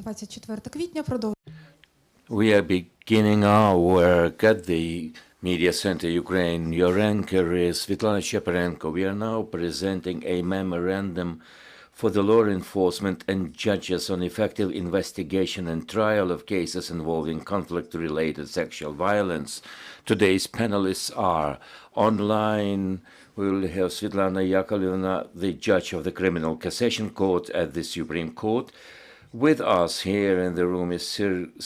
24 квітня продовжуємо. We are beginning our work at the Media Center Ukraine. Your anchor is Svetlana Cheparenko. We are now presenting a memorandum for the law enforcement and judges on effective investigation and trial of cases involving conflict-related sexual violence. Today's panelists are online. We will have Svetlana Yakovlevna, the judge of the Criminal Cassation Court at the Supreme Court. With us here in the room is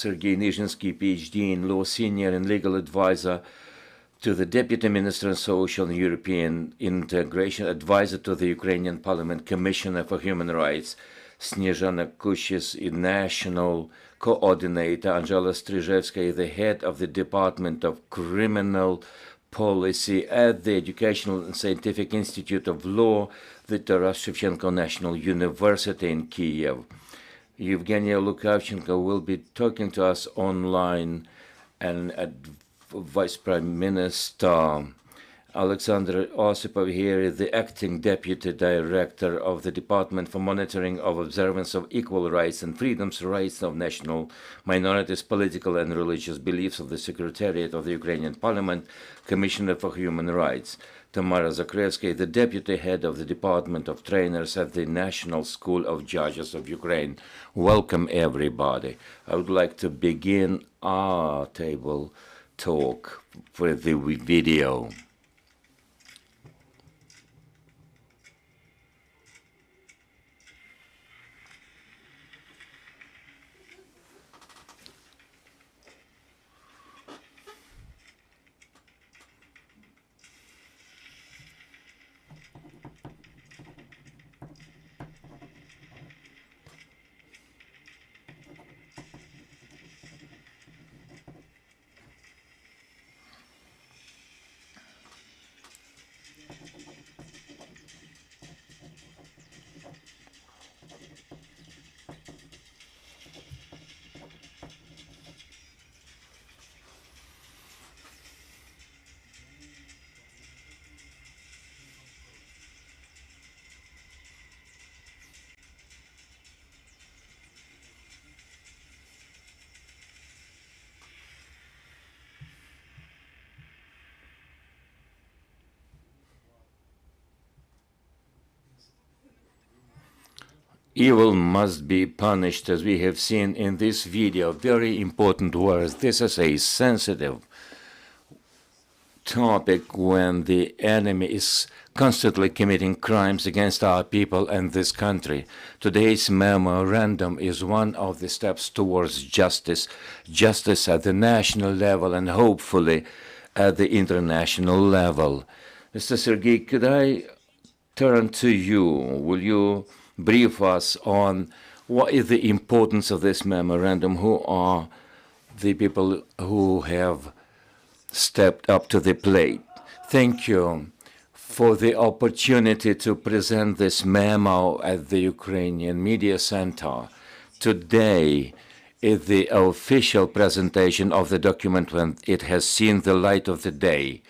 Sergei Nizhinsky, PhD in law, senior and legal advisor to the Deputy Minister of Social and European Integration, advisor to the Ukrainian Parliament, Commissioner for Human Rights. Snizhana Kush is a national coordinator. Angela Stryzhevska is the head of the Department of Criminal Policy at the Educational and Scientific Institute of Law, the Taras Shevchenko National University in Kyiv. Evgenia Lukavchenko will be talking to us online, and Vice Prime Minister Alexander Osipov here is the acting Deputy Director of the Department for Monitoring of Observance of Equal Rights and Freedoms, Rights of National Minorities, Political and Religious Beliefs of the Secretariat of the Ukrainian Parliament, Commissioner for Human Rights. Tamara Zakrevsky, the Deputy Head of the Department of Trainers at the National School of Judges of Ukraine. Welcome, everybody. I would like to begin our table talk with the video. Evil must be punished, as we have seen in this video. Very important words. This is a sensitive topic when the enemy is constantly committing crimes against our people and this country. Today's memorandum is one of the steps towards justice, justice at the national level and hopefully at the international level. Mr. Sergei, could I turn to you? Will you brief us on what is the importance of this memorandum? Who are the people who have stepped up to the plate? Thank you for the opportunity to present this memo at the Ukrainian Media Center. Today is the official presentation of the document when it has seen the light of the day.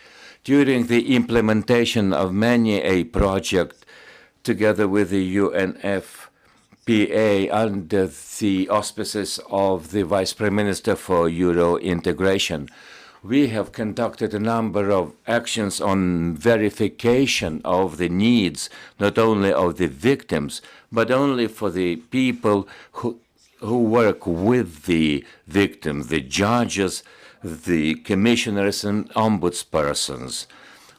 During the implementation of many a project together with the UNFPA under the auspices of the Vice Prime Minister for Euro integration, we have conducted a number of actions on verification of the needs, not only of the victims, but only for the people who work with the victims, the judges, the commissioners and ombudspersons.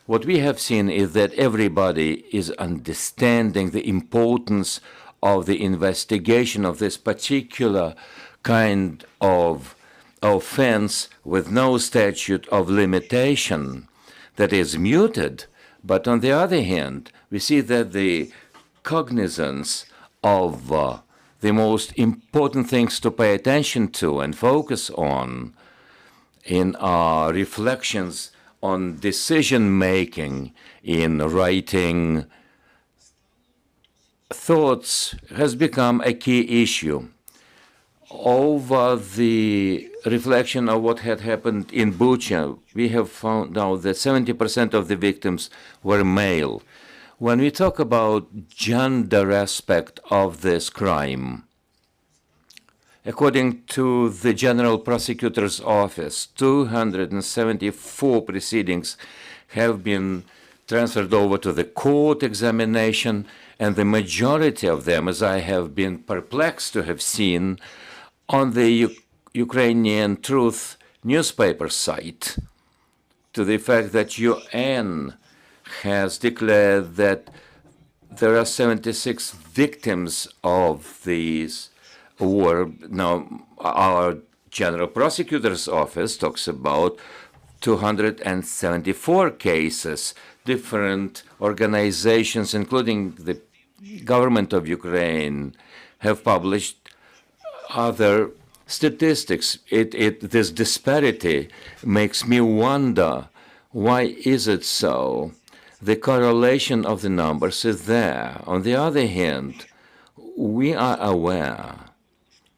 What we have seen is that everybody is understanding the importance of the investigation of this particular kind of offense with no statute of limitation that is muted. But on the other hand, we see that the cognizance of the most important things to pay attention to and focus on in our reflections on decision-making in writing thoughts has become a key issue. Over the reflection of what had happened in Bucha, we have found out that 70% of the victims were male. When we talk about gender aspect of this crime, According to the General Prosecutor's Office, 274 proceedings have been transferred over to the court examination, and the majority of them, as I have been perplexed to have seen, on the Ukrainian Truth newspaper site, to the fact that UN has declared that there are 76 victims of these war. Now, our General Prosecutor's Office talks about 274 cases. Different organizations, including the government of Ukraine, have published other statistics. This disparity makes me wonder, why is it so? The correlation of the numbers is there. On the other hand, we are aware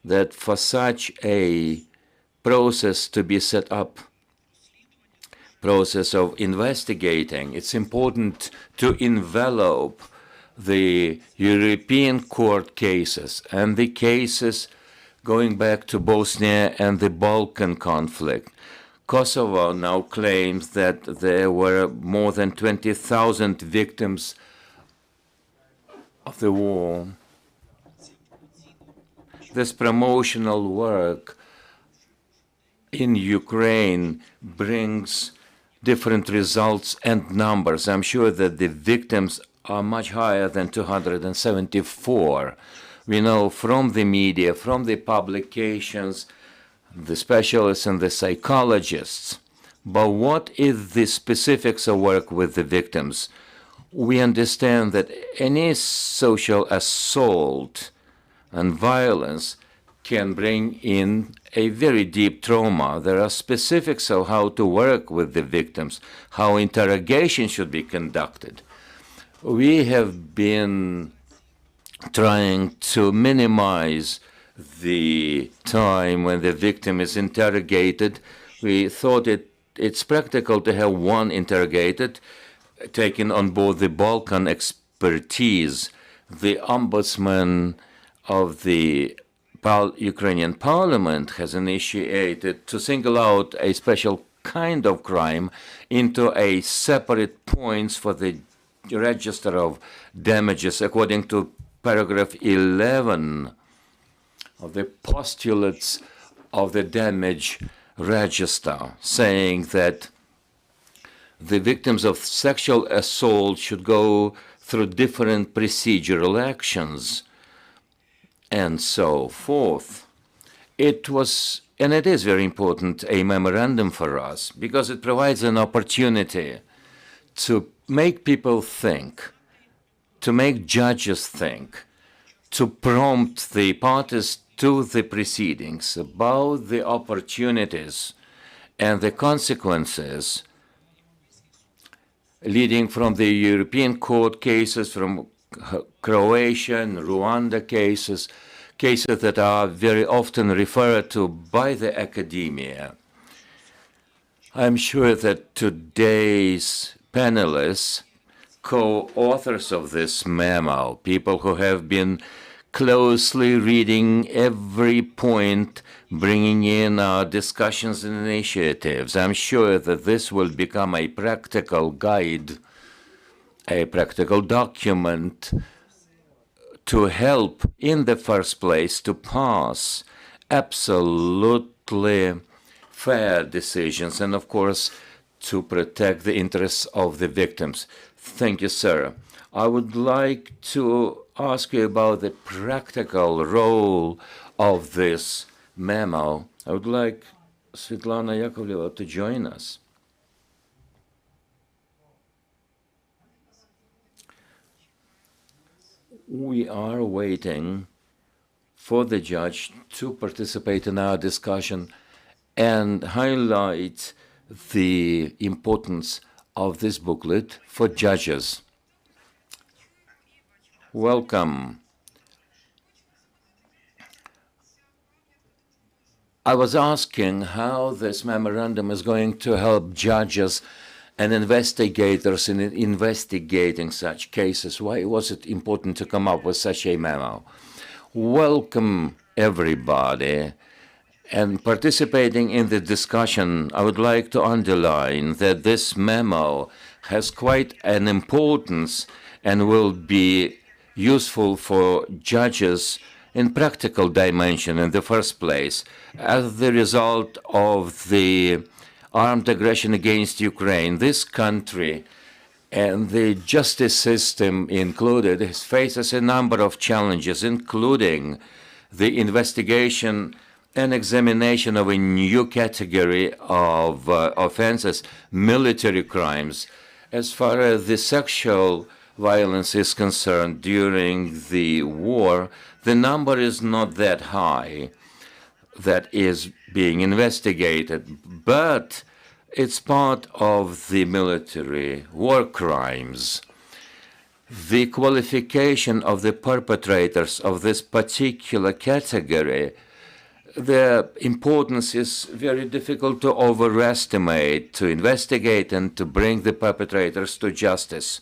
that for such a process to be set up, process of investigating, it's important to envelop the European court cases and the cases going back to Bosnia and the Balkan conflict. Kosovo now claims that there were more than 20,000 victims of the war. This promotional work in Ukraine brings different results and numbers. I'm sure that the victims are much higher than 274. We know from the media, from the publications, the specialists and the psychologists. But what is the specifics of work with the victims? We understand that any social assault and violence can bring in a very deep trauma. There are specifics of how to work with the victims, how interrogation should be conducted. We have been trying to minimize the time when the victim is interrogated. We thought it's practical to have one interrogated, taking on board the Balkan expertise. The ombudsman of the Ukrainian parliament has initiated to single out a special kind of crime into a separate points for the register of damages, according to paragraph 11 of the postulates of the damage register, saying that the victims of sexual assault should go through different procedural actions and so forth. It was, and it is very important, a memorandum for us, because it provides an opportunity to make people think, to make judges think, to prompt the parties to the proceedings about the opportunities and the consequences leading from the European court cases, from Croatia and Rwanda cases, cases that are very often referred to by the academia. I'm sure that today's panelists, co-authors of this memo, people who have been closely reading every point, bringing in our discussions and initiatives, I'm sure that this will become a practical guide, a practical document to help, in the first place, to pass absolutely fair decisions and, of course, to protect the interests of the victims. Thank you, sir. I would like to ask you about the practical role of this memo. I would like Svetlana Yakovleva to join us. We are waiting for the judge to participate in our discussion and highlight the importance of this booklet for judges. Welcome. I was asking how this memorandum is going to help judges and investigators in investigating such cases. Why was it important to come up with such a memo? welcome everybody. And participating in the discussion, I would like to underline that this memo has quite an importance and will be useful for judges in practical dimension in the first place. As the result of the armed aggression against Ukraine, this country and the justice system included faces a number of challenges, including the investigation and examination of a new category of offenses, military crimes. As far as the sexual violence is concerned during the war, the number is not that high that is being investigated, but it's part of the military war crimes. The qualification of the perpetrators of this particular category, their importance is very difficult to overestimate, to investigate and to bring the perpetrators to justice.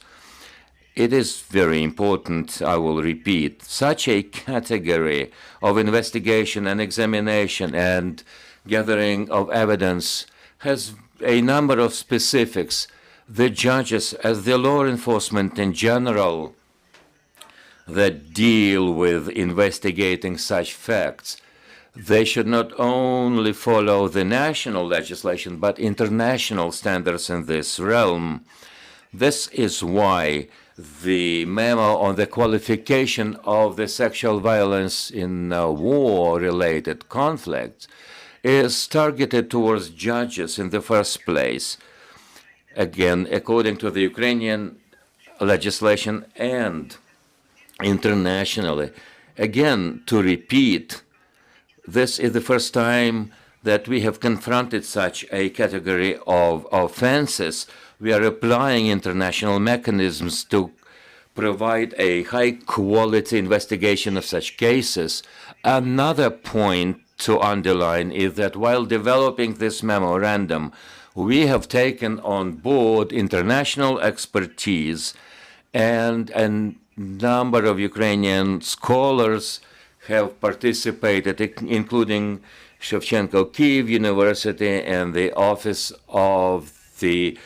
It is very important, I will repeat, such a category of investigation and examination and gathering of evidence has a number of specifics. The judges, as the law enforcement in general, that deal with investigating such facts, they should not only follow the national legislation, but international standards in this realm. This is why the memo on the qualification of the sexual violence in war-related conflicts is targeted towards judges in the first place, again, according to the Ukrainian legislation and internationally. Again, to repeat, this is the first time that we have confronted such a category of offenses. We are applying international mechanisms to provide a high-quality investigation of such cases. Another point to underline is that while developing this memorandum, we have taken on board international expertise, and a number of Ukrainian scholars have participated, including Shevchenko Kyiv University and the Office of the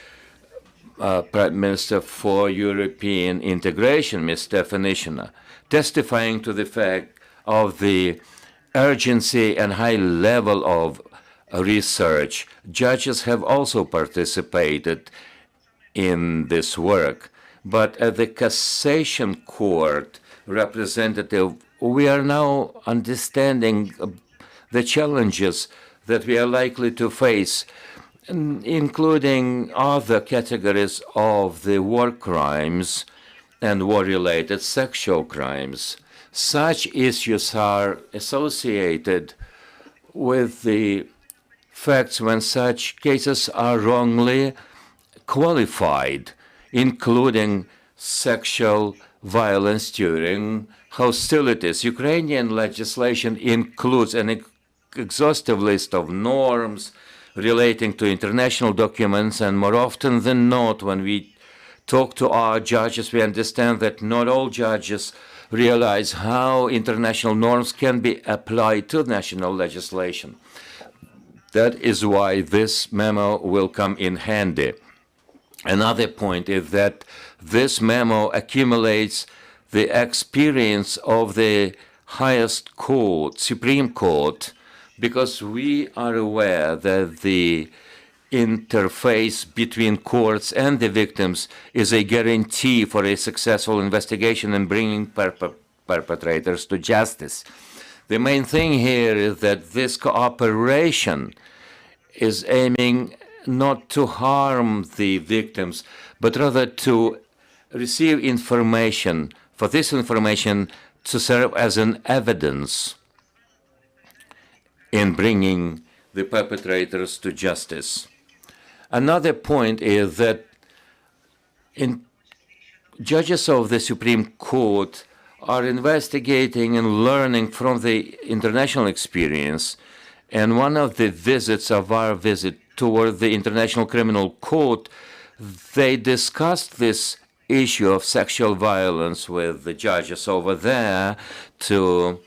Prime Minister for European Integration, Ms. Stefanishyna, testifying to the fact of the urgency and high level of research. Judges have also participated in this work. But at the Cassation Court representative, we are now understanding the challenges that we are likely to face, including other categories of the war crimes and war-related sexual crimes. Such issues are associated with the facts when such cases are wrongly qualified, including sexual violence during hostilities. Ukrainian legislation includes an exhaustive list of norms relating to international documents, and more often than not, when we talk to our judges, we understand that not all judges realize how international norms can be applied to national legislation. That is why this memo will come in handy. Another point is that this memo accumulates the experience of the highest court, Supreme Court, because we are aware that the interface between courts and the victims is a guarantee for a successful investigation and bringing perpetrators to justice. The main thing here is that this cooperation is aiming not to harm the victims, but rather to receive information, for this information to serve as an evidence in bringing the perpetrators to justice. Another point is that judges of the Supreme Court are investigating and learning from the international experience, and one of the visits of our visit toward the International Criminal Court, they discussed this issue of sexual violence with the judges over there to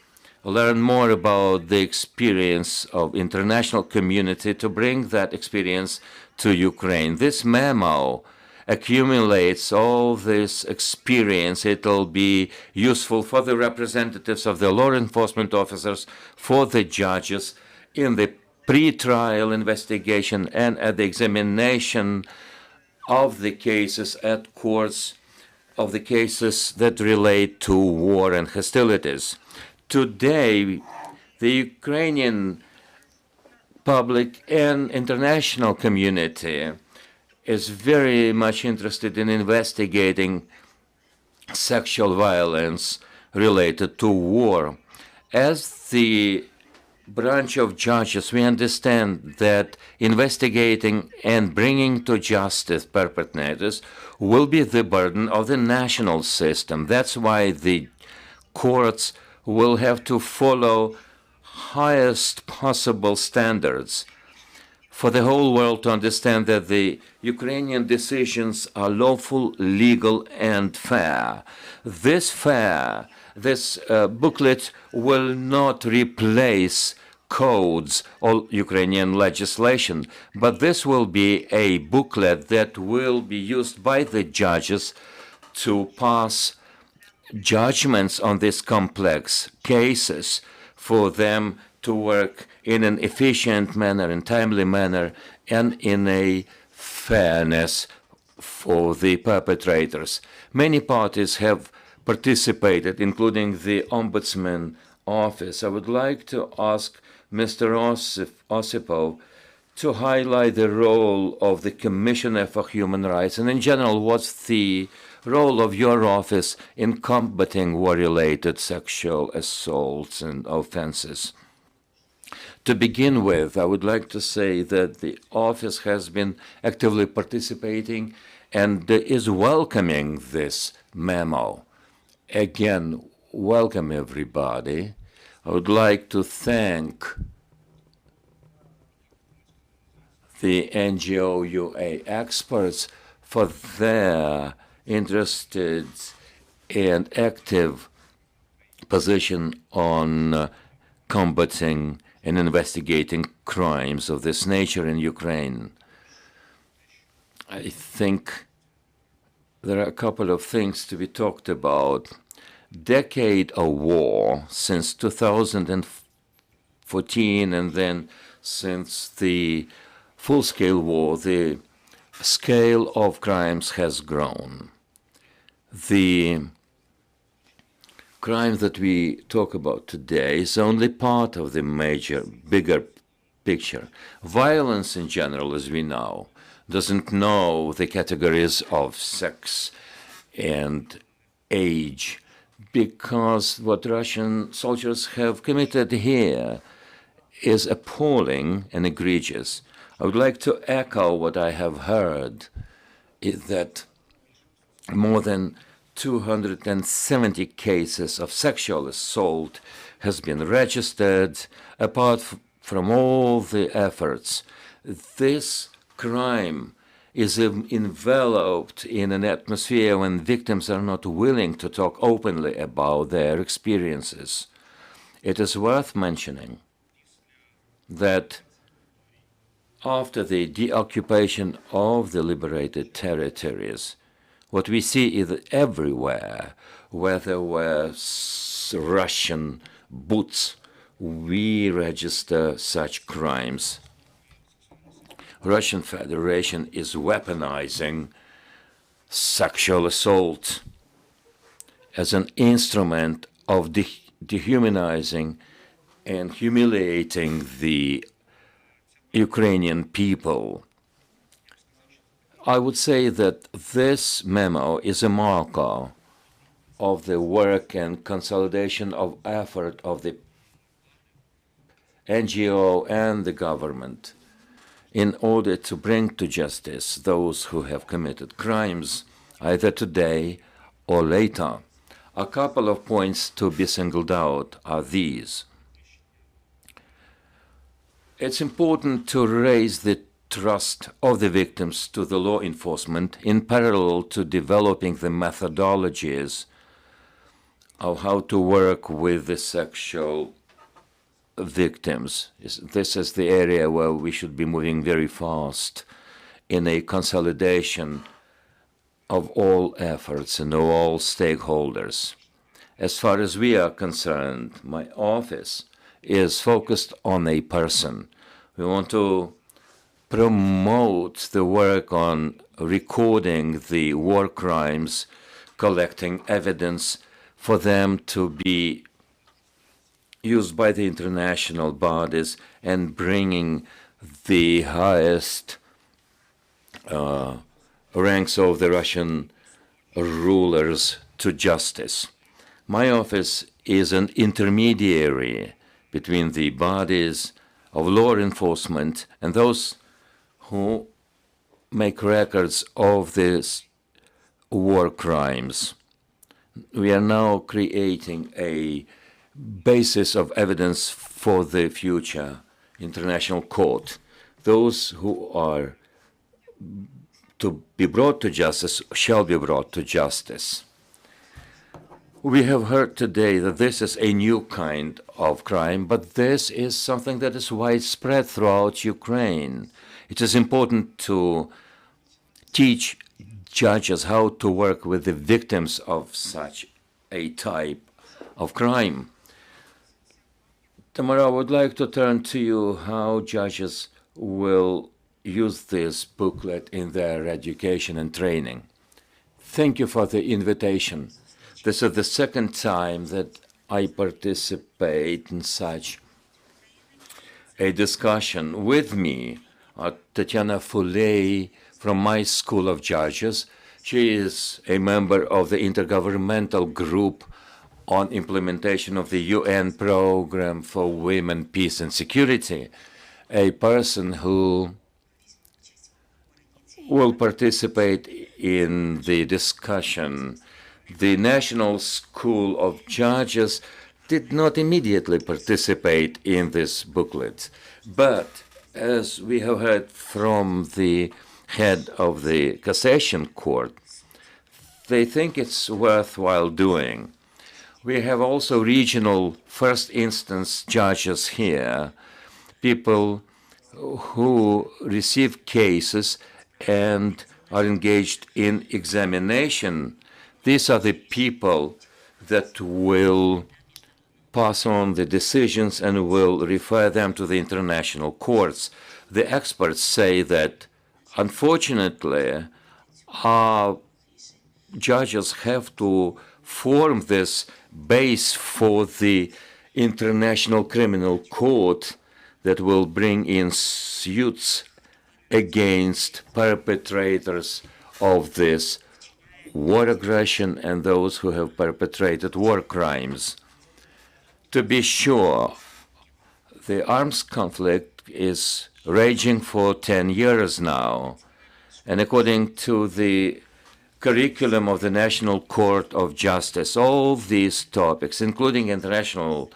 learn more about the experience of international community to bring that experience to Ukraine. This memo accumulates all this experience. It'll be useful for the representatives of the law enforcement officers, for the judges in the pre-trial investigation and at the examination of the cases at courts, of the cases that relate to war and hostilities. Today, the Ukrainian public and international community is very much interested in investigating sexual violence related to war. As the branch of judges, we understand that investigating and bringing to justice perpetrators will be the burden of the national system. That's why the courts will have to follow highest possible standards for the whole world to understand that the Ukrainian decisions are lawful, legal, and fair. This booklet will not replace codes or Ukrainian legislation, but this will be a booklet that will be used by the judges to pass judgments on these complex cases, for them to work in an efficient manner, in timely manner, and in a fairness for the perpetrators. Many parties have participated, including the Ombudsman Office. I would like to ask Mr. Osipov to highlight the role of the Commissioner for Human Rights, and in general, what's the role of your office in combating war-related sexual assaults and offenses. To begin with, I would like to say that the office has been actively participating and is welcoming this memo. Again, welcome everybody. I would like to thank the NGO UA experts for their interested and active position on combating and investigating crimes of this nature in Ukraine. I think there are a couple of things to be talked about. Decade of war since 2014, and then since the full-scale war, the scale of crimes has grown. The crime that we talk about today is only part of the bigger picture. Violence in general, as we know, doesn't know the categories of sex and age, because what Russian soldiers have committed here is appalling and egregious. I would like to echo what I have heard, is that more than 270 cases of sexual assault has been registered. Apart from all the efforts, this crime is enveloped in an atmosphere when victims are not willing to talk openly about their experiences. It is worth mentioning that after the deoccupation of the liberated territories, what we see is everywhere where there were Russian boots, we register such crimes. Russian Federation is weaponizing sexual assault as an instrument of dehumanizing and humiliating the Ukrainian people. I would say that this memo is a marker of the work and consolidation of effort of the NGO and the government in order to bring to justice those who have committed crimes, either today or later. A couple of points to be singled out are these. It's important to raise the trust of the victims to the law enforcement in parallel to developing the methodologies of how to work with the sexual victims. This is the area where we should be moving very fast in a consolidation of all efforts and of all stakeholders. As far as we are concerned, my office is focused on a person. We want to promote the work on recording the war crimes, collecting evidence for them to be used by the international bodies, and bringing the highest ranks of the Russian rulers to justice. My office is an intermediary between the bodies of law enforcement and those who make records of these war crimes. We are now creating a basis of evidence for the future international court. Those who are to be brought to justice shall be brought to justice. We have heard today that this is a new kind of crime, but this is something that is widespread throughout Ukraine. It is important to teach judges how to work with the victims of such a type of crime. Tamara, I would like to turn to you how judges will use this booklet in their education and training. Thank you for the invitation. This is the second time that I participate in such a discussion. With me are Tatiana Fuley from my School of Judges. She is a member of the Intergovernmental Group on Implementation of the UN Program for Women, Peace and Security, a person who will participate in the discussion. The National School of Judges did not immediately participate in this booklet, but as we have heard from the head of the Cassation Court, they think it's worthwhile doing. We have also regional first instance judges here, people who receive cases and are engaged in examination. These are the people that will pass on the decisions and will refer them to the international courts. The experts say that, unfortunately, our judges have to form this base for the International Criminal Court that will bring in suits against perpetrators of this war aggression and those who have perpetrated war crimes. To be sure, the arms conflict is raging for 10 years now, and according to the curriculum of the National Court of Justice, all these topics, including international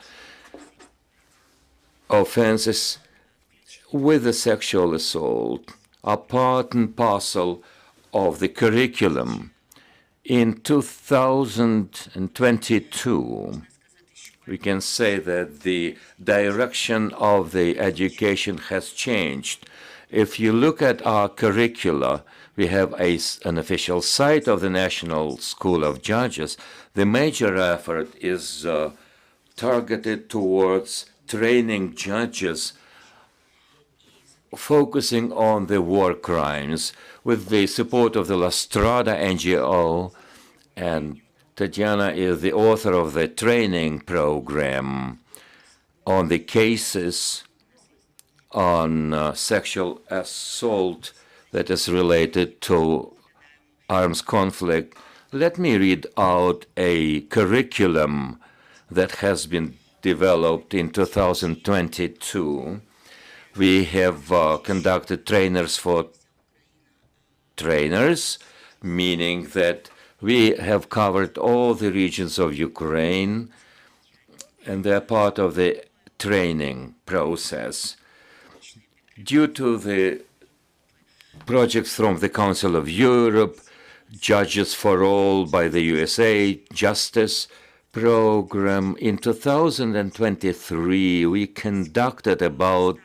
offenses with the sexual assault, are part and parcel of the curriculum. In 2022, we can say that the direction of the education has changed. If you look at our curricula, we have an official site of the National School of Judges. The major effort is targeted towards training judges, focusing on the war crimes with the support of the La Strada NGO, and Tatiana is the author of the training program on the cases on sexual assault that is related to arms conflict. Let me read out a curriculum that has been developed in 2022. We have conducted trainers for trainers, meaning that we have covered all the regions of Ukraine, and they're part of the training process. Due to the projects from the Council of Europe, Judges for All by the USA, Justice, program. In 2023, we conducted about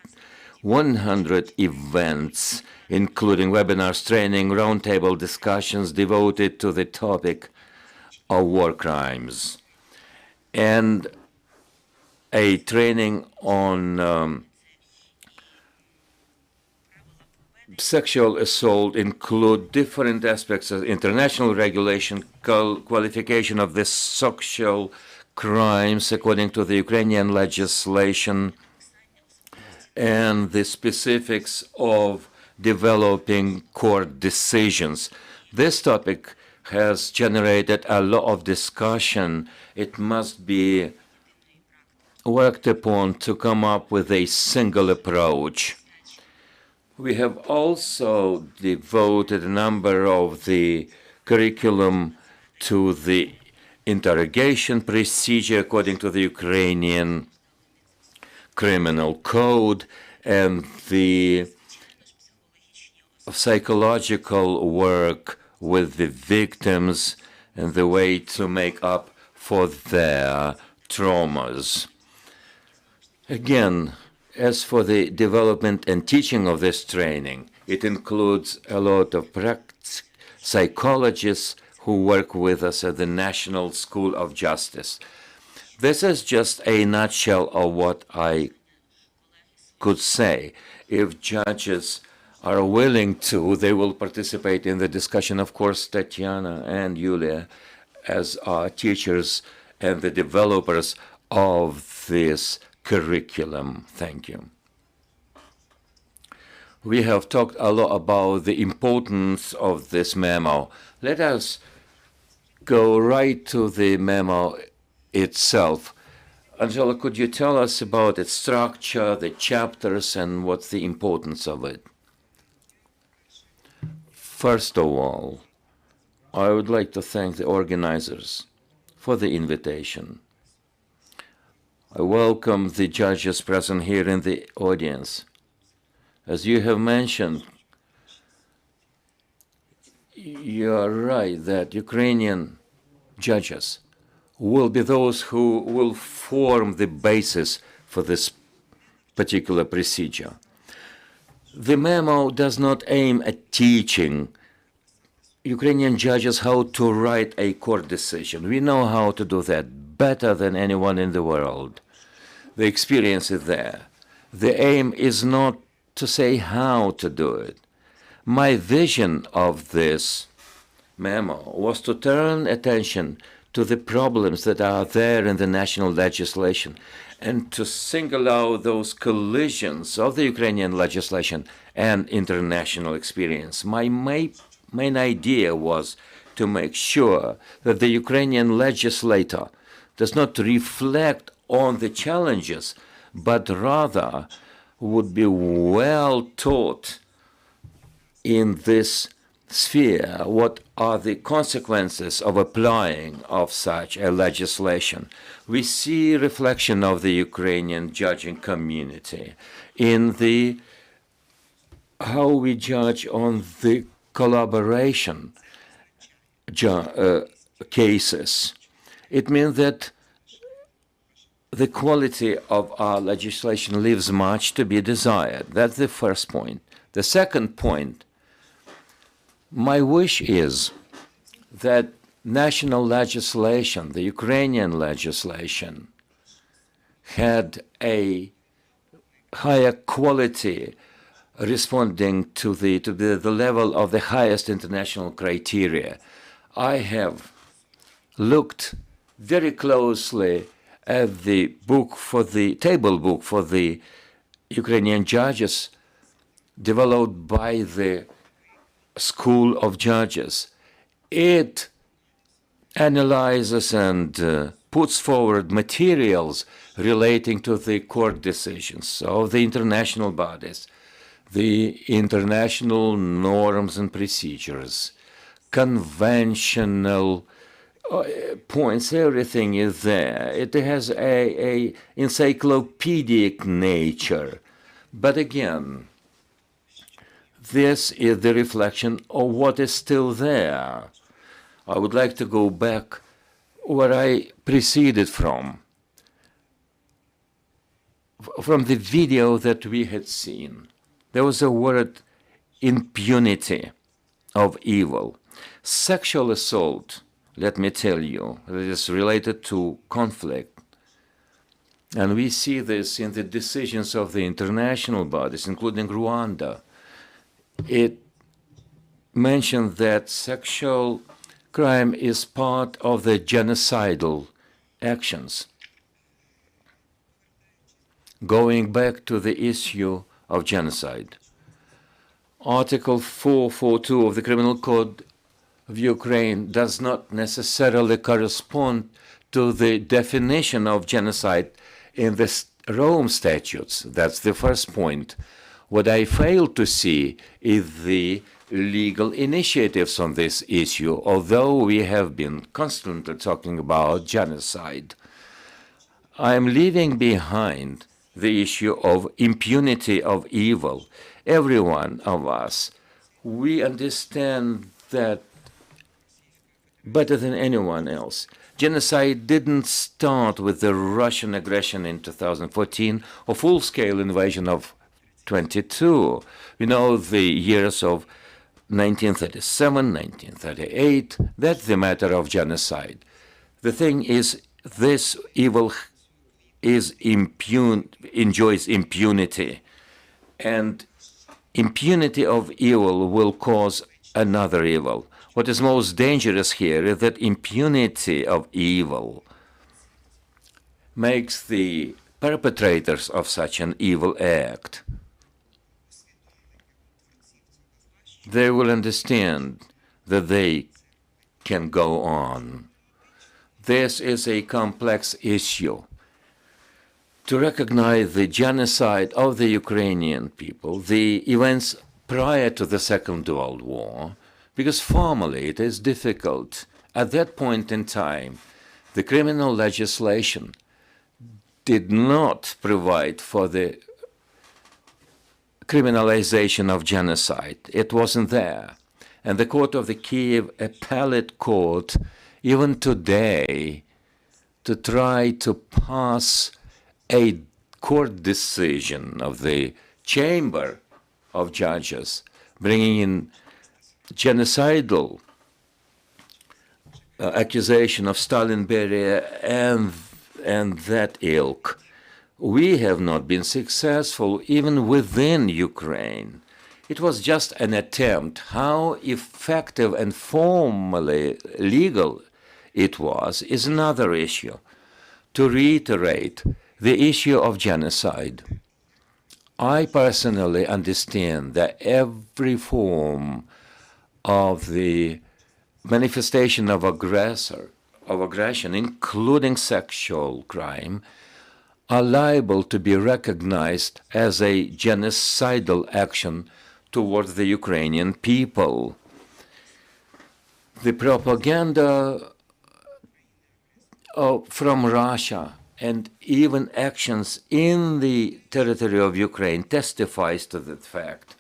100 events, including webinars, training, roundtable discussions devoted to the topic of war crimes, and a training on sexual assault include different aspects of international regulation, qualification of the sexual crimes according to the Ukrainian legislation, and the specifics of developing court decisions. This topic has generated a lot of discussion. It must be worked upon to come up with a single approach. We have also devoted a number of the curriculum to the interrogation procedure according to the Ukrainian Criminal Code and the psychological work with the victims and the way to make up for their traumas. Again, as for the development and teaching of this training, it includes a lot of psychologists who work with us at the National School of Justice. This is just a nutshell of what I could say. If judges are willing to, they will participate in the discussion. Of course, Tatiana and Yulia, as our teachers and the developers of this curriculum. Thank you. We have talked a lot about the importance of this memo. Let us go right to the memo itself. Angela, could you tell us about its structure, the chapters, and what's the importance of it? First of all, I would like to thank the organizers for the invitation. I welcome the judges present here in the audience. As you have mentioned, you are right that Ukrainian judges will be those who will form the basis for this particular procedure. The memo does not aim at teaching Ukrainian judges how to write a court decision. We know how to do that better than anyone in the world. The experience is there. The aim is not to say how to do it. My vision of this memo was to turn attention to the problems that are there in the national legislation and to single out those collisions of the Ukrainian legislation and international experience. My main idea was to make sure that the Ukrainian legislator does not reflect on the challenges, but rather would be well taught in this sphere what are the consequences of applying of such a legislation. We see reflection of the Ukrainian judging community in the how we judge on the collaboration cases. It means that the quality of our legislation leaves much to be desired. That's the first point. The second point, my wish is that national legislation, the Ukrainian legislation, had a higher quality responding to the level of the highest international criteria. I have looked very closely at the book for the table book for the Ukrainian judges developed by the School of Judges. It analyzes and puts forward materials relating to the court decisions of the international bodies, the international norms and procedures, conventional points. Everything is there. It has a encyclopedic nature. But again, this is the reflection of what is still there. I would like to go back where I proceeded from the video that we had seen. There was a word impunity of evil. Sexual assault, let me tell you, that is related to conflict. And we see this in the decisions of the international bodies, including Rwanda. It mentioned that sexual crime is part of the genocidal actions. Going back to the issue of genocide, Article 442 of the Criminal Code of Ukraine does not necessarily correspond to the definition of genocide in the Rome statutes. That's the first point. What I fail to see is the legal initiatives on this issue, although we have been constantly talking about genocide. I am leaving behind the issue of impunity of evil. Every one of us, we understand that better than anyone else. Genocide didn't start with the Russian aggression in 2014 or full-scale invasion of 22. We know the years of 1937, 1938. That's the matter of genocide. The thing is, this evil enjoys impunity, and impunity of evil will cause another evil. What is most dangerous here is that impunity of evil makes the perpetrators of such an evil act. They will understand that they can go on. This is a complex issue. To recognize the genocide of the Ukrainian people, the events prior to the Second World War, because formally it is difficult. At that point in time, the criminal legislation did not provide for the criminalization of genocide. It wasn't there. And the court of the Kyiv appellate court, even today, to try to pass a court decision of the chamber of judges, bringing in genocidal accusation of Stalin Beria and that ilk. We have not been successful even within Ukraine. It was just an attempt. How effective and formally legal it was is another issue. To reiterate, the issue of genocide. I personally understand that every form of the manifestation of aggression, including sexual crime, are liable to be recognized as a genocidal action towards the Ukrainian people. The propaganda from Russia and even actions in the territory of Ukraine testifies to that fact.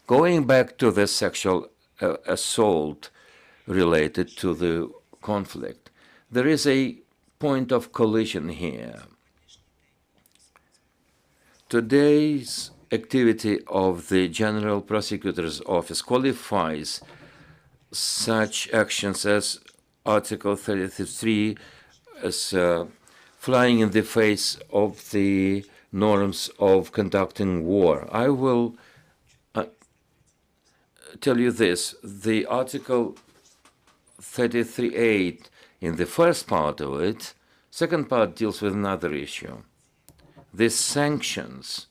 Going back to the sexual assault related to the conflict, there is a point of collision here. Today's activity of the General Prosecutor's Office qualifies such actions as Article 33 as flying in the face of the norms of conducting war. I will tell you this. The Article 33.8, in the first part of it, second part deals with another issue. The sanctions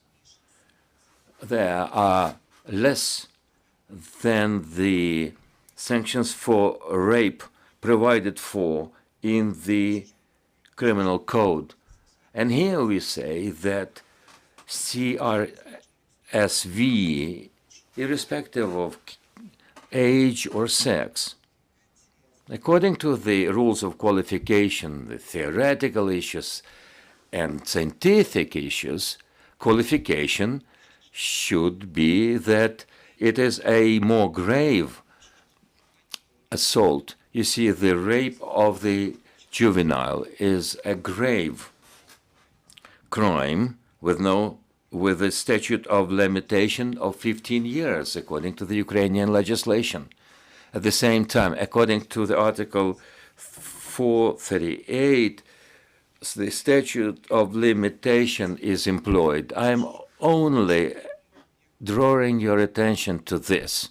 there are less than the sanctions for rape provided for in the Criminal Code. And here we say that CRSV, irrespective of age or sex, according to the rules of qualification, the theoretical issues and scientific issues, qualification should be that it is a more grave assault. You see, the rape of the juvenile is a grave crime with a statute of limitation of 15 years, according to the Ukrainian legislation. At the same time, according to the Article 438, the statute of limitation is employed. I'm only drawing your attention to this,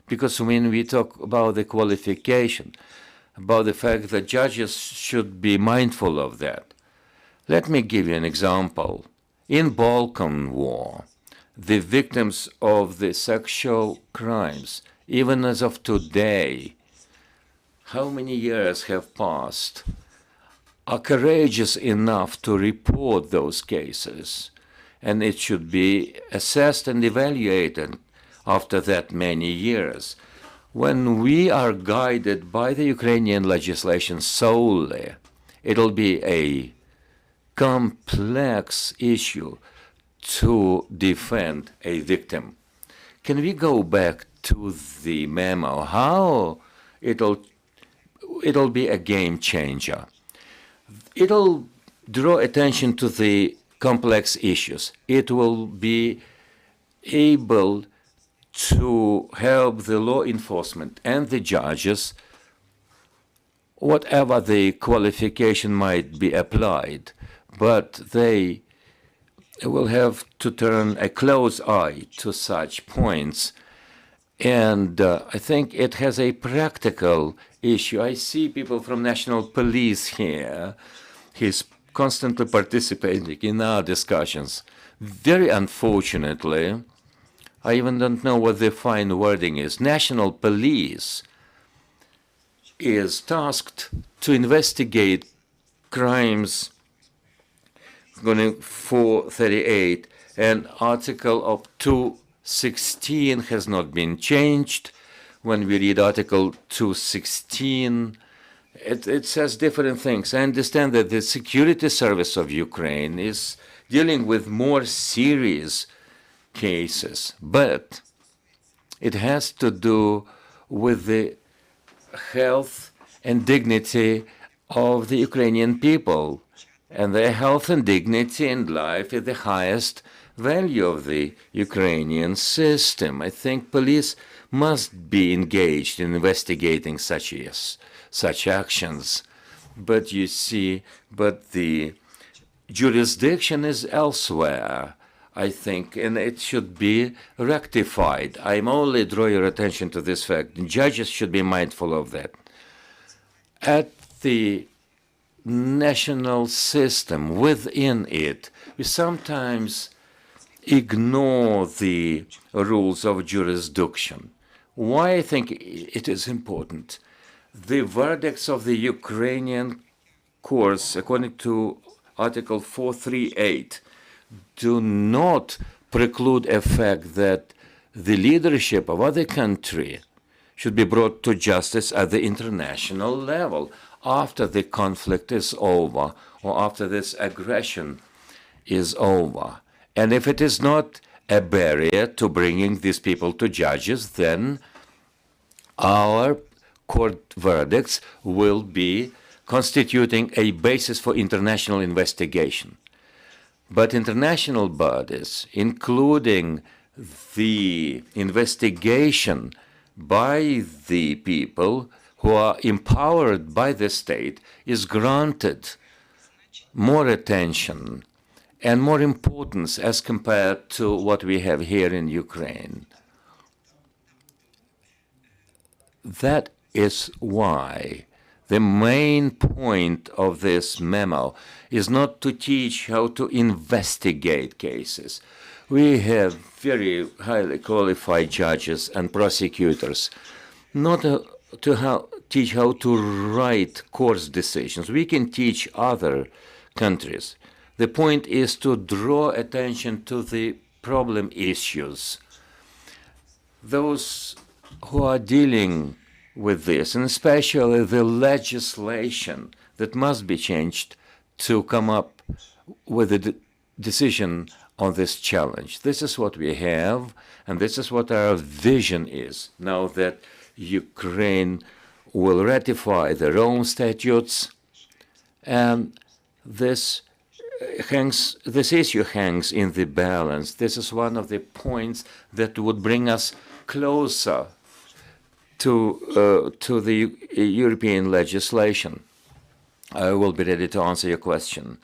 because when we talk about the qualification, about the fact that judges should be mindful of that. Let me give you an example. In Balkan War, the victims of the sexual crimes, even as of today, how many years have passed, are courageous enough to report those cases, and it should be assessed and evaluated after that many years. When we are guided by the Ukrainian legislation solely, it'll be a complex issue to defend a victim. Can we go back to the memo? How it'll be a game changer. It'll draw attention to the complex issues. It will be able to help the law enforcement and the judges, whatever the qualification might be applied, but they will have to turn a close eye to such points. And I think it has a practical issue. I see people from National Police here. He's constantly participating in our discussions. Very unfortunately, I even don't know what the fine wording is. National Police is tasked to investigate crimes going 438, and Article of 216 has not been changed. When we read Article 216, it says different things. I understand that the security service of Ukraine is dealing with more serious cases, but it has to do with the health and dignity of the Ukrainian people, and their health and dignity and life is the highest value of the Ukrainian system. I think police must be engaged in investigating such actions. But you see, the jurisdiction is elsewhere, I think, and it should be rectified. I'm only drawing your attention to this fact. Judges should be mindful of that. At the national system, within it, we sometimes ignore the rules of jurisdiction. Why I think it is important? The verdicts of the Ukrainian courts, according to Article 438, do not preclude a fact that the leadership of other country should be brought to justice at the international level after the conflict is over or after this aggression is over. And if it is not a barrier to bringing these people to judges, then our court verdicts will be constituting a basis for international investigation. But international bodies, including the investigation by the people who are empowered by the state, is granted more attention and more importance as compared to what we have here in Ukraine. That is why the main point of this memo is not to teach how to investigate cases. We have very highly qualified judges and prosecutors, not to teach how to write court decisions. We can teach other countries. The point is to draw attention to the problem issues. Those who are dealing with this, and especially the legislation that must be changed to come up with a decision on this challenge. This is what we have, and this is what our vision is. Now that Ukraine will ratify their own statutes, And this issue hangs in the balance. This is one of the points that would bring us closer to the European legislation. I will be ready to answer your question.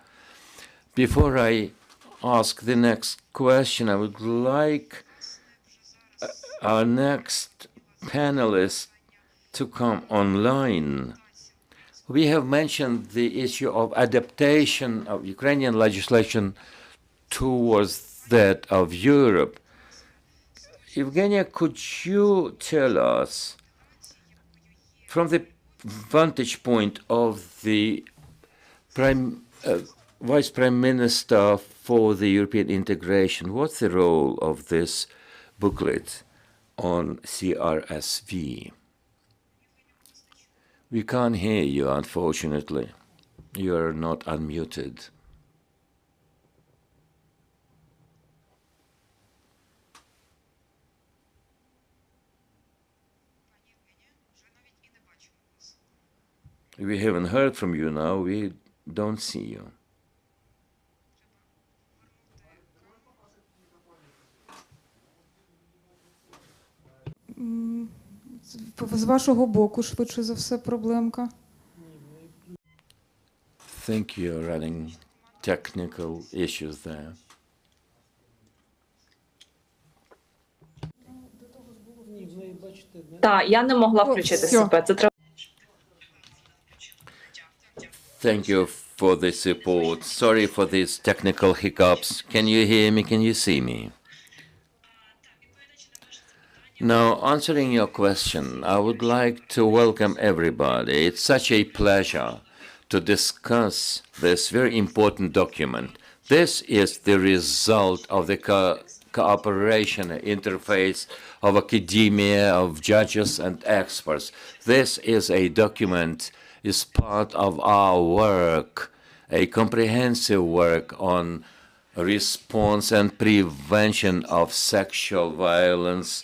Before I ask the next question, I would like our next panelist to come online. We have mentioned the issue of adaptation of Ukrainian legislation towards that of Europe. Evgenia, could you tell us, from the vantage point of the Vice Prime Minister for the European integration, what's the role of this booklet on CRSV? We can't hear you, unfortunately. You're not unmuted. We haven't heard from you now. We don't see you. З вашого боку, швидше за все, проблемка. Think you're running technical issues there. Так, я не могла включити себе. Це треба. Thank you for the support. Sorry for these technical hiccups. Can you hear me? Can you see me? Now, answering your question, I would like to welcome everybody. It's such a pleasure to discuss this very important document. This is the result of the cooperation interface of academia, of judges and experts. This is a document, is part of our work, a comprehensive work on response and prevention of sexual violence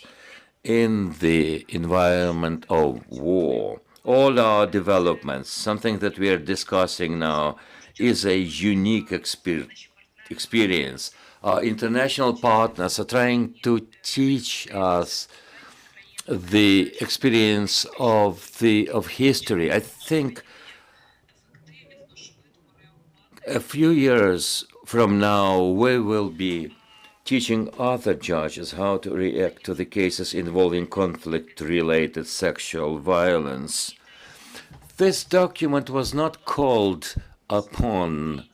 in the environment of war. All our developments, something that we are discussing now, is a unique experience. Our international partners are trying to teach us the experience of history. I think a few years from now, we will be teaching other judges how to react to the cases involving conflict-related sexual violence. This document was not called upon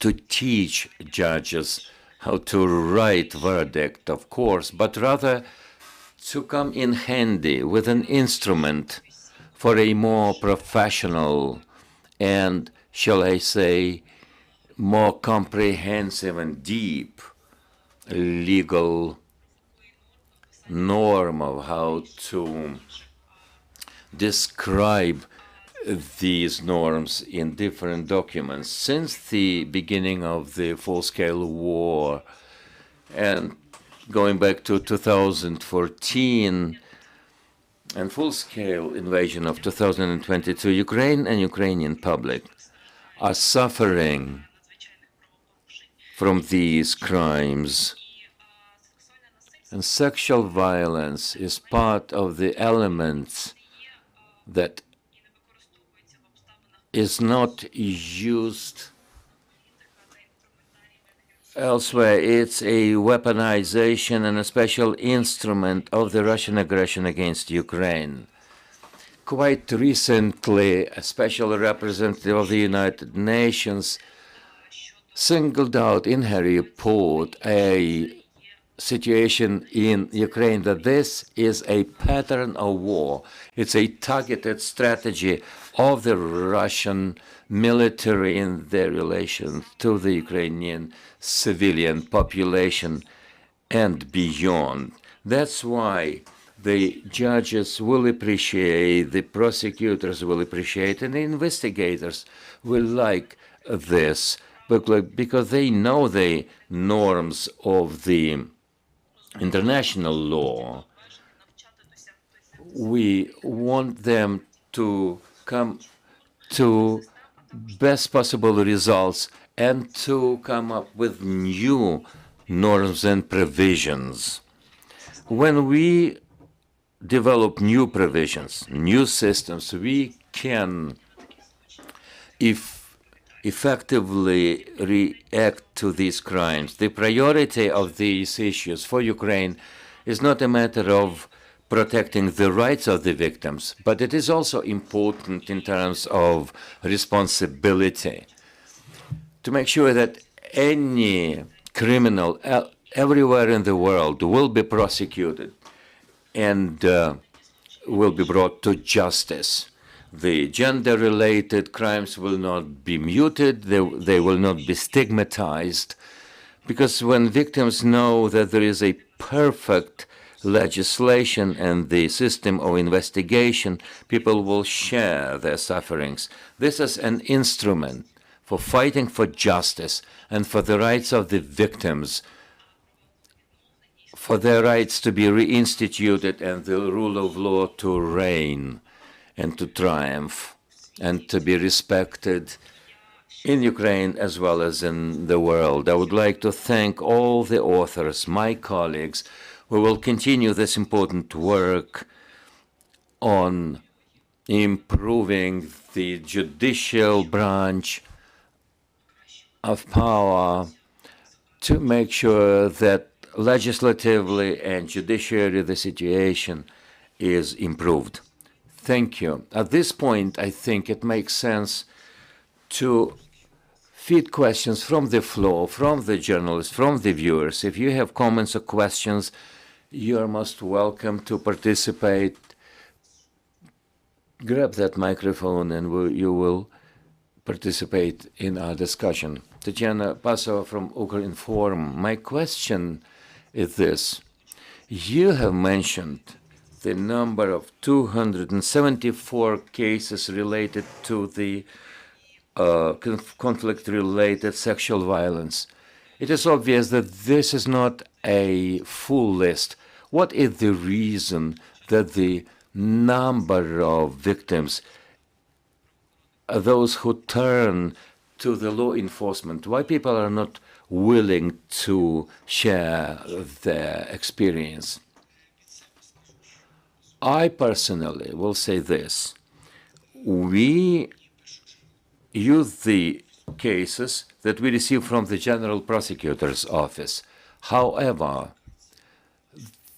to teach judges how to write verdict, of course, but rather to come in handy with an instrument for a more professional and, shall I say, more comprehensive and deep legal norm of how to describe these norms in different documents. Since the beginning of the full-scale war and going back to 2014 and full-scale invasion of 2022, Ukraine and Ukrainian public are suffering from these crimes. And sexual violence is part of the elements that is not used elsewhere. It's a weaponization and a special instrument of the Russian aggression against Ukraine. Quite recently, a special representative of the United Nations singled out in her report a situation in Ukraine that this is a pattern of war. It's a targeted strategy of the Russian military in their relation to the Ukrainian civilian population and beyond. That's why the judges will appreciate, the prosecutors will appreciate, and the investigators will like this booklet because they know the norms of the international law. We want them to come to best possible results and to come up with new norms and provisions. When we develop new provisions, new systems, we can effectively react to these crimes. The priority of these issues for Ukraine is not a matter of protecting the rights of the victims, but it is also important in terms of responsibility to make sure that any criminal everywhere in the world will be prosecuted and will be brought to justice. The gender-related crimes will not be muted, they will not be stigmatized, because when victims know that there is a perfect legislation and the system of investigation, people will share their sufferings. This is an instrument for fighting for justice and for the rights of the victims, for their rights to be reinstituted and the rule of law to reign and to triumph and to be respected in Ukraine as well as in the world. I would like to thank all the authors, my colleagues, who will continue this important work on improving the judicial branch of power to make sure that legislatively and judicially the situation is improved. Thank you. At this point, I think it makes sense to feed questions from the floor, from the journalists, from the viewers. If you have comments or questions, you are most welcome to participate. Grab that microphone and you will participate in our discussion. Tatiana Pasova from Ukrinform. My question is this. You have mentioned the number of 274 cases related to the conflict-related sexual violence. It is obvious that this is not a full list. What is the reason that the number of victims, those who turn to the law enforcement, why people are not willing to share their experience? I personally will say this. We use the cases that we receive from the General Prosecutor's Office. However,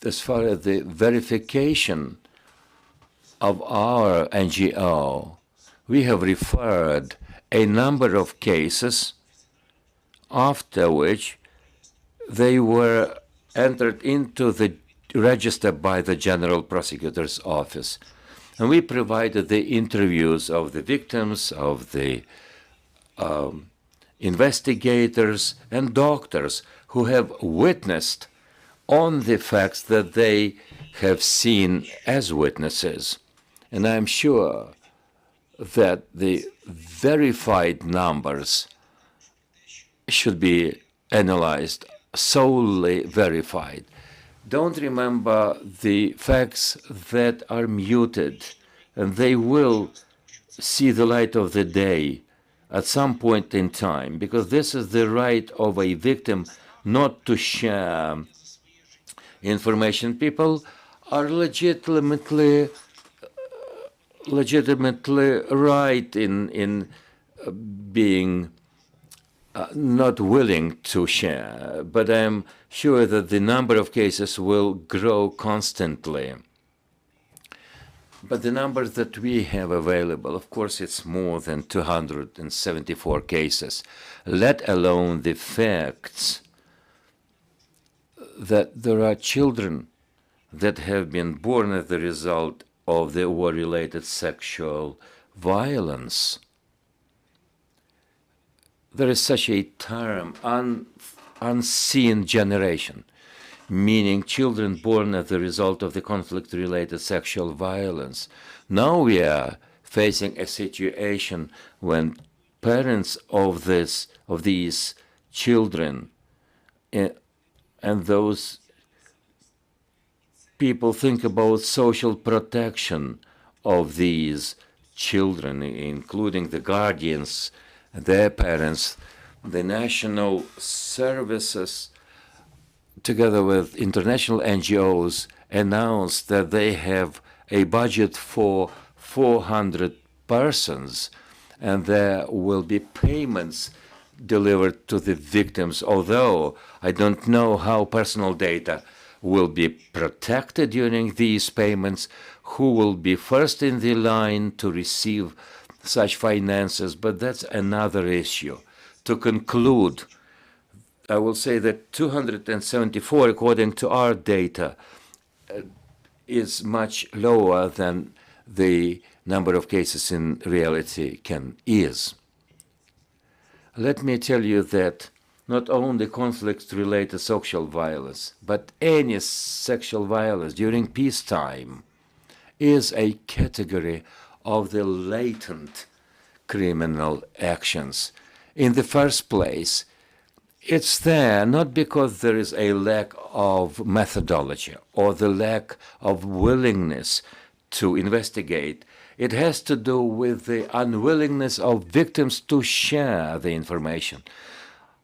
as far as the verification of our NGO, we have referred a number of cases after which they were entered into the register by the General Prosecutor's Office. And we provided the interviews of the victims, of the investigators and doctors who have witnessed on the facts that they have seen as witnesses. And I'm sure that the verified numbers should be analyzed, solely verified. Don't remember the facts that are muted, and they will see the light of the day at some point in time, because this is the right of a victim not to share information. People are legitimately right in being not willing to share, but I'm sure that the number of cases will grow constantly. But the numbers that we have available, of course, it's more than 274 cases, let alone the facts that there are children that have been born as the result of the war-related sexual violence. There is such a term, unseen generation, meaning children born as a result of the conflict-related sexual violence. Now we are facing a situation when parents of these children and those people think about social protection of these children, including the guardians, their parents. The national services, together with international NGOs, announced that they have a budget for 400 persons, and there will be payments delivered to the victims, although I don't know how personal data will be protected during these payments, who will be first in the line to receive such finances, but that's another issue. To conclude, I will say that 274, according to our data, is much lower than the number of cases in reality is. Let me tell you that not only conflict-related sexual violence, but any sexual violence during peacetime is a category of the latent criminal actions. In the first place, it's there not because there is a lack of methodology or the lack of willingness to investigate. It has to do with the unwillingness of victims to share the information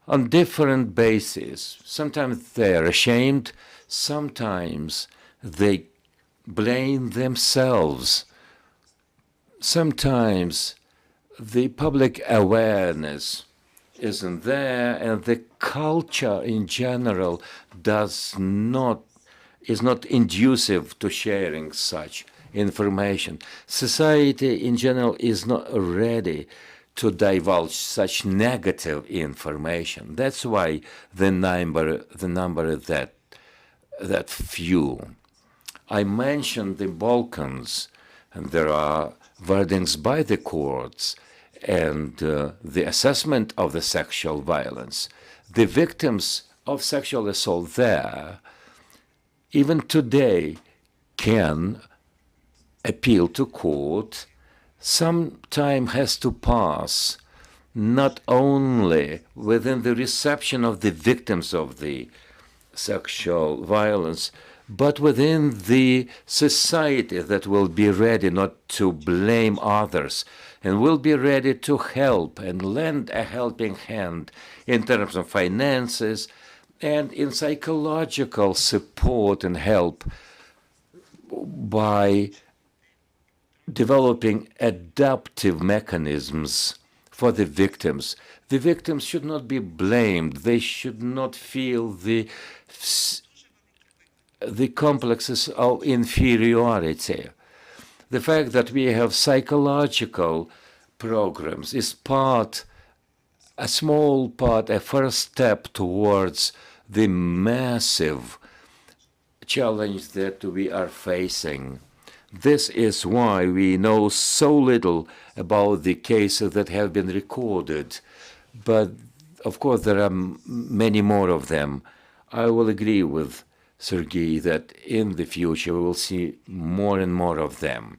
on different bases. Sometimes they are ashamed, sometimes they blame themselves. Sometimes the public awareness isn't there, and the culture in general is not inducive to sharing such information. Society in general is not ready to divulge such negative information. That's why the number is that few. I mentioned the Balkans, and there are verdicts by the courts and the assessment of the sexual violence. The victims of sexual assault there, even today, can appeal to court. Some time has to pass, not only within the reception of the victims of the sexual violence, but within the society that will be ready not to blame others and will be ready to help and lend a helping hand in terms of finances and in psychological support and help by developing adaptive mechanisms for the victims. The victims should not be blamed. They should not feel the complexes of inferiority. The fact that we have psychological programs is a small part, a first step towards the massive challenge that we are facing. This is why we know so little about the cases that have been recorded. But, of course, there are many more of them. I will agree with Sergei that in the future we will see more and more of them.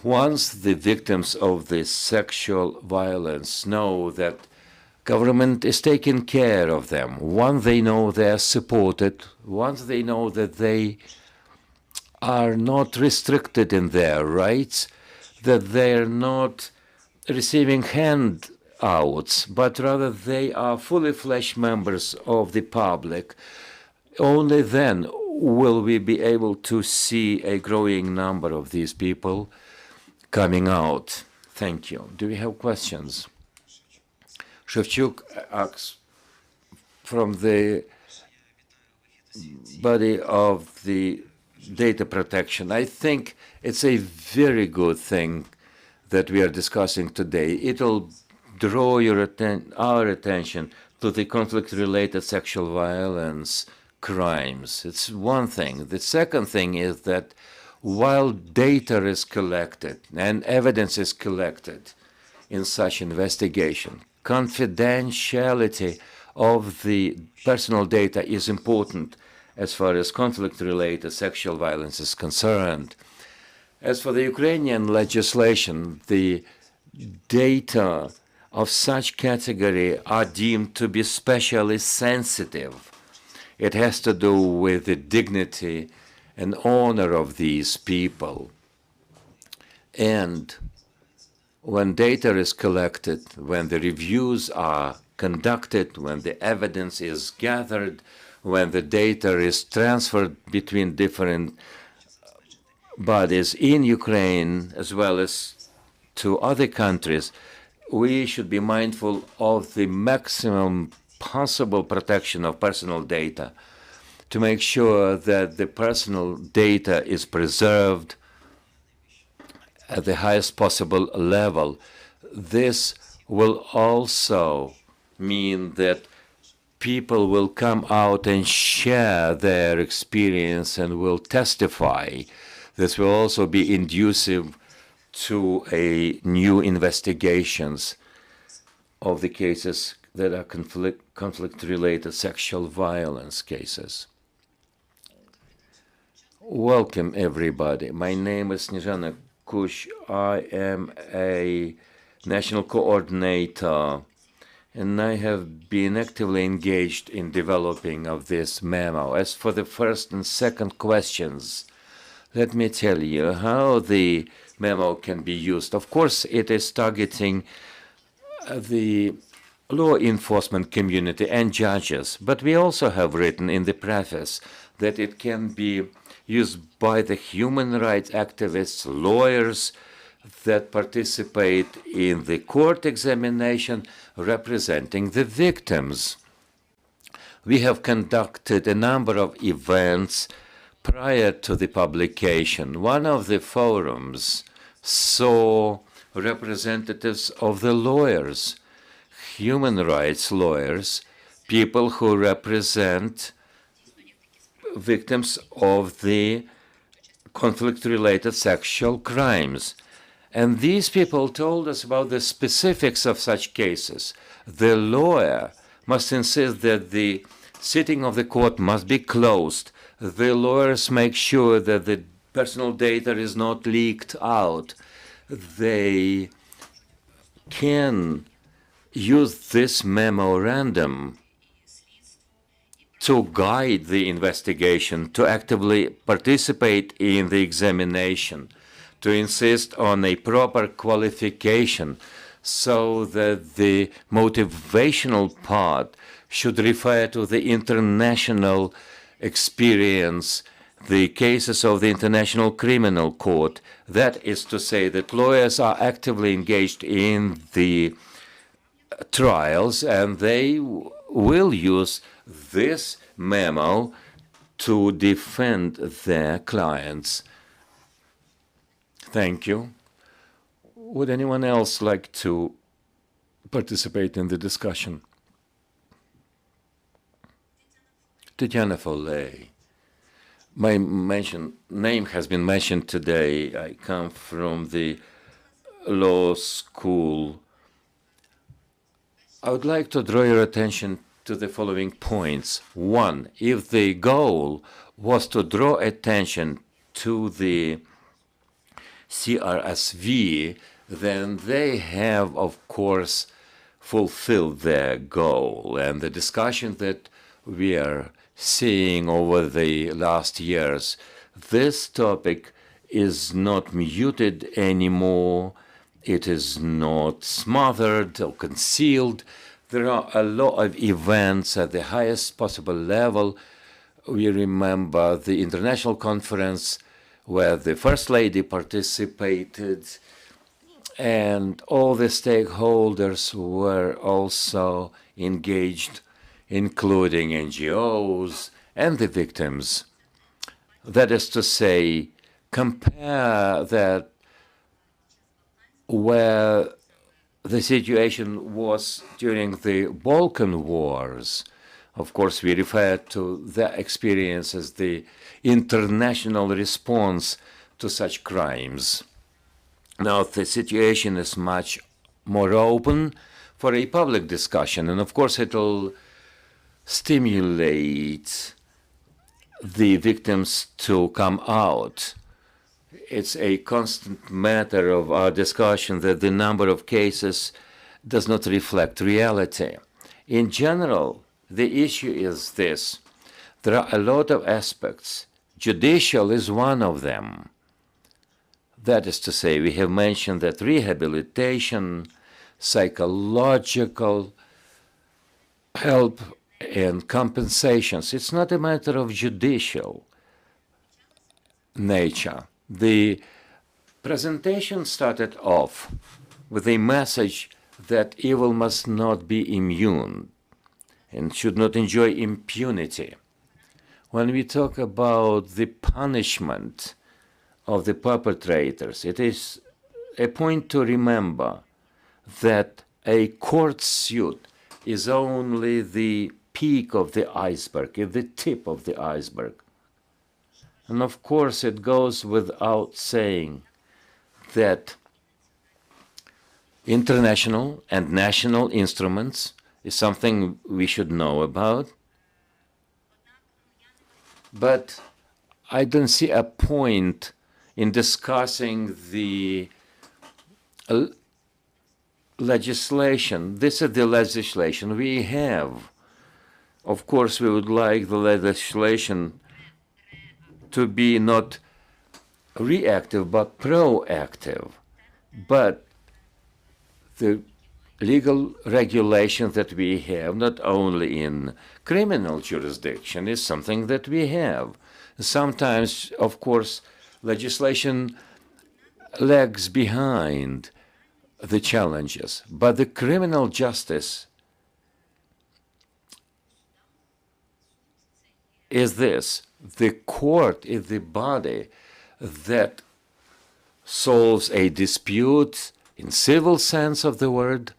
Once the victims of the sexual violence know that government is taking care of them, once they know they are supported, once they know that they are not restricted in their rights, that they are not receiving handouts, but rather they are fully fledged members of the public, only then will we be able to see a growing number of these people coming out. Thank you. Do we have questions? Shevchuk asks from the body of the data protection. I think it's a very good thing that we are discussing today. It'll draw our attention to the conflict-related sexual violence crimes. It's one thing. The second thing is that while data is collected and evidence is collected in such investigation, confidentiality of the personal data is important as far as conflict-related sexual violence is concerned. As for the Ukrainian legislation, the data of such category are deemed to be especially sensitive. It has to do with the dignity and honor of these people. And when data is collected, when the reviews are conducted, when the evidence is gathered, when the data is transferred between different bodies in Ukraine as well as to other countries, we should be mindful of the maximum possible protection of personal data to make sure that the personal data is preserved at the highest possible level. This will also mean that people will come out and share their experience and will testify. This will also be inducive to a new investigations of the cases that are conflict-related sexual violence cases. Welcome, everybody. My name is Snizhana Kush. I am a national coordinator, and I have been actively engaged in developing of this memo. As for the first and second questions, let me tell you how the memo can be used. Of course, it is targeting the law enforcement community and judges, but we also have written in the preface that it can be used by the human rights activists, lawyers that participate in the court examination representing the victims. We have conducted a number of events prior to the publication. One of the forums saw representatives of the lawyers, human rights lawyers, people who represent victims of the conflict-related sexual crimes. And these people told us about the specifics of such cases. The lawyer must insist that the sitting of the court must be closed. The lawyers make sure that the personal data is not leaked out. They can use this memorandum to guide the investigation, to actively participate in the examination, to insist on a proper qualification so that the motivational part should refer to the international experience, the cases of the International Criminal Court. That is to say that lawyers are actively engaged in the trials, and they will use this memo to defend their clients. Thank you. Would anyone else like to participate in the discussion? Tatiana Foley. My name has been mentioned today. I come from the law school. I would like to draw your attention to the following points. One, if the goal was to draw attention to the CRSV, then they have, of course, fulfilled their goal. And the discussion that we are seeing over the last years, this topic is not muted anymore. It is not smothered or concealed. There are a lot of events at the highest possible level. We remember the international conference where the First Lady participated, and all the stakeholders were also engaged, including NGOs and the victims. That is to say, compare that where the situation was during the Balkan Wars. Of course, we refer to that experience as the international response to such crimes. Now, the situation is much more open for a public discussion, and of course, it will stimulate the victims to come out. It's a constant matter of our discussion that the number of cases does not reflect reality. In general, the issue is this. There are a lot of aspects. Judicial is one of them. That is to say, we have mentioned that rehabilitation, psychological help, and compensations, it's not a matter of judicial nature. The presentation started off with a message that evil must not be immune and should not enjoy impunity. When we talk about the punishment of the perpetrators, it is a point to remember that a court suit is only the peak of the iceberg, the tip of the iceberg. And of course, it goes without saying that international and national instruments is something we should know about. But I don't see a point in discussing the legislation. This is the legislation we have. Of course, we would like the legislation to be not reactive but proactive. But the legal regulation that we have, not only in criminal jurisdiction, is something that we have. Sometimes, of course, legislation lags behind the challenges, but the criminal justice is this. The court is the body that solves a dispute in civil sense of the word,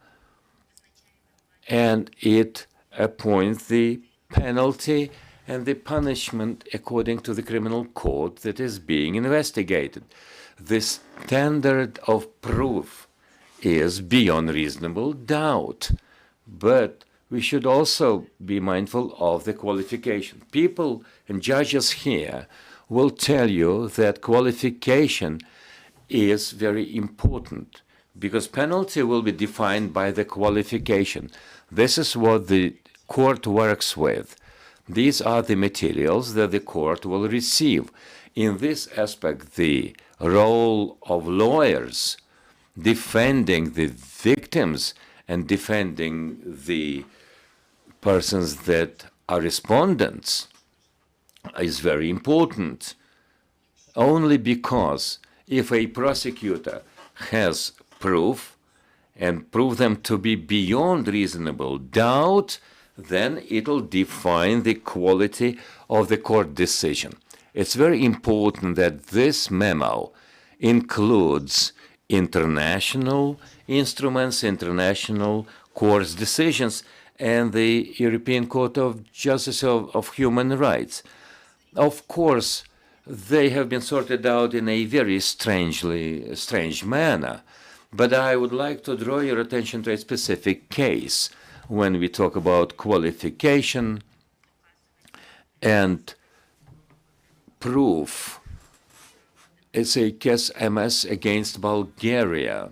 and it appoints the penalty and the punishment according to the criminal code that is being investigated. The standard of proof is beyond reasonable doubt, but we should also be mindful of the qualification. People and judges here will tell you that qualification is very important because penalty will be defined by the qualification. This is what the court works with. These are the materials that the court will receive. In this aspect, the role of lawyers defending the victims and defending the persons that are respondents is very important. Only because if a prosecutor has proof and prove them to be beyond reasonable doubt, then it'll define the quality of the court decision. It's very important that this memo includes international instruments, international court's decisions, and the European Court of Justice of Human Rights. Of course, they have been sorted out in a very strange manner. But I would like to draw your attention to a specific case when we talk about qualification and proof. It's a case MS against Bulgaria.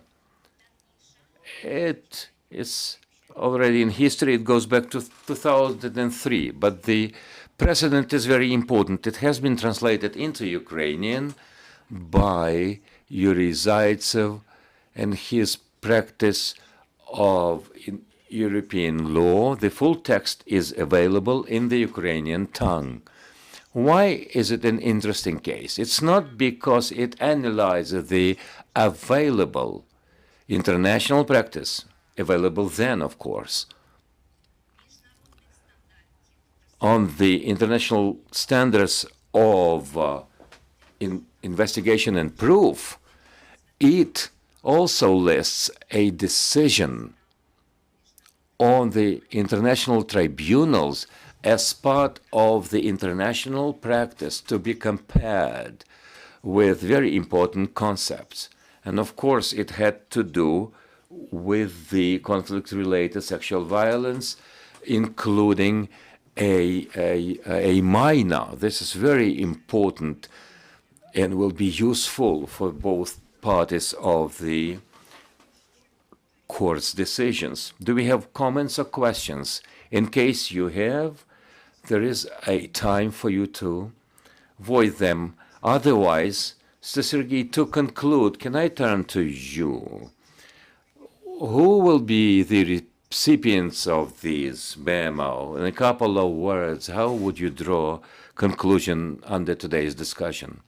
It is already in history. It goes back to 2003, but the precedent is very important. It has been translated into Ukrainian by Yuri Zaitsev and his practice of European law. The full text is available in the Ukrainian tongue. Why is it an interesting case? It's not because it analyzes the available international practice, available then, of course, on the international standards of investigation and proof. It also lists a decision on the international tribunals as part of the international practice to be compared with very important concepts. And of course, it had to do with the conflict-related sexual violence, including a minor. This is very important and will be useful for both parties of the court's decisions. Do we have comments or questions? In case you have, there is a time for you to voice them. Otherwise, Sergei, to conclude, can I turn to you? Who will be the recipients of this memo? In a couple of words, how would you draw conclusion under today's discussion?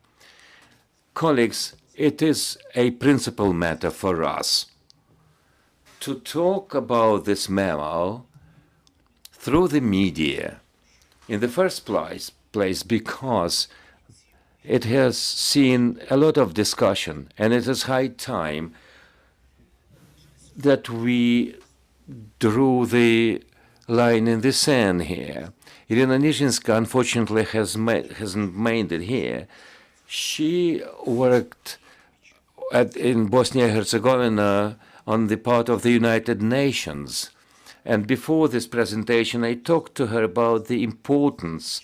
Colleagues, it is a principal matter for us to talk about this memo through the media. In the first place because it has seen a lot of discussion, and it is high time that we drew the line in the sand here. Irina Nizhynska, unfortunately, hasn't made it here. She worked in Bosnia-Herzegovina on the part of the United Nations. And before this presentation, I talked to her about the importance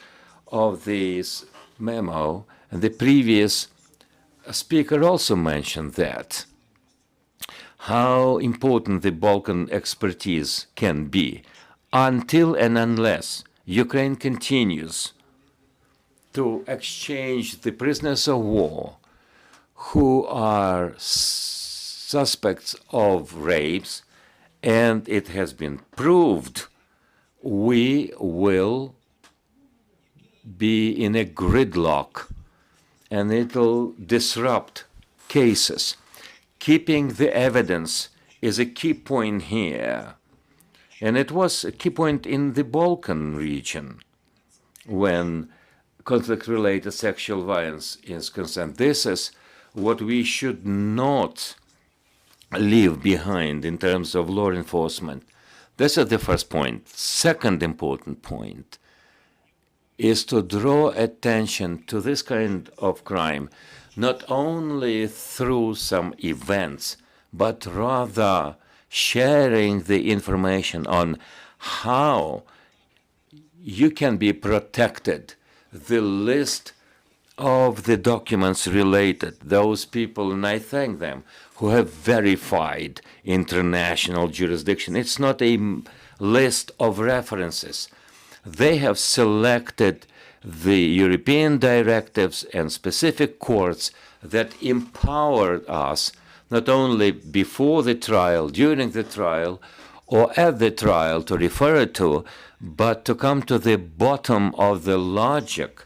of this memo, and the previous speaker also mentioned that, how important the Balkan expertise can be until and unless Ukraine continues to exchange the prisoners of war who are suspects of rapes, and it has been proved, we will be in a gridlock, and it'll disrupt cases. Keeping the evidence is a key point here, and it was a key point in the Balkan region when conflict-related sexual violence is concerned. This is what we should not leave behind in terms of law enforcement. This is the first point. Second important point is to draw attention to this kind of crime, not only through some events, but rather sharing the information on how you can be protected, the list of the documents related, those people, and I thank them, who have verified international jurisdiction. It's not a list of references. They have selected the European directives and specific courts that empowered us not only before the trial, during the trial, or at the trial to refer it to, but to come to the bottom of the logic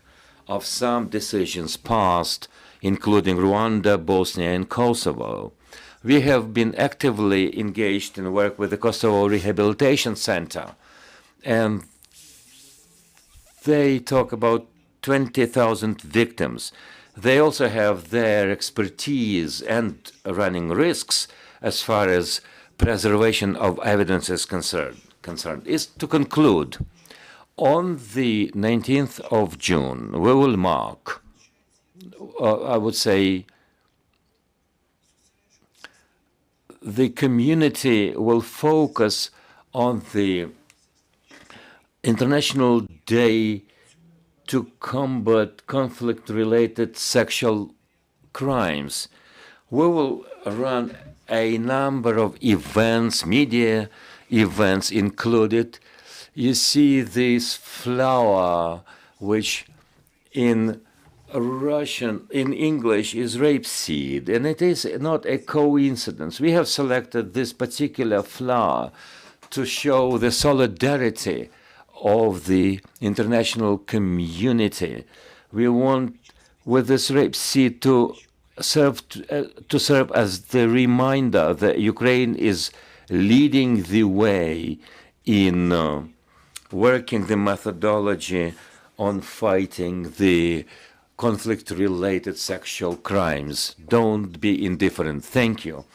of some decisions passed, including Rwanda, Bosnia, and Kosovo. We have been actively engaged in work with the Kosovo Rehabilitation Center, and they talk about 20,000 victims. They also have their expertise and running risks as far as preservation of evidence is concerned. Is to conclude, on the 19th of June, we will mark, I would say, the community will focus on the International Day to combat conflict-related sexual crimes. We will run a number of events, media events included. You see this flower, which in Russian, in English, is rapeseed, and it is not a coincidence. We have selected this particular flower to show the solidarity of the international community. We want, with this rapeseed, to serve as the reminder that Ukraine is leading the way in working the methodology on fighting the conflict-related sexual crimes. Don't be indifferent. Thank you.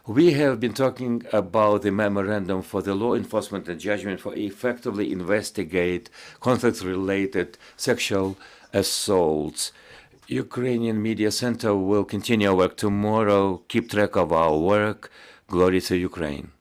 We have been talking about the memorandum for the law enforcement and judgment for effectively investigate conflict-related sexual assaults. Ukrainian Media Center will continue our work tomorrow. Keep track of our work. Glory to Ukraine.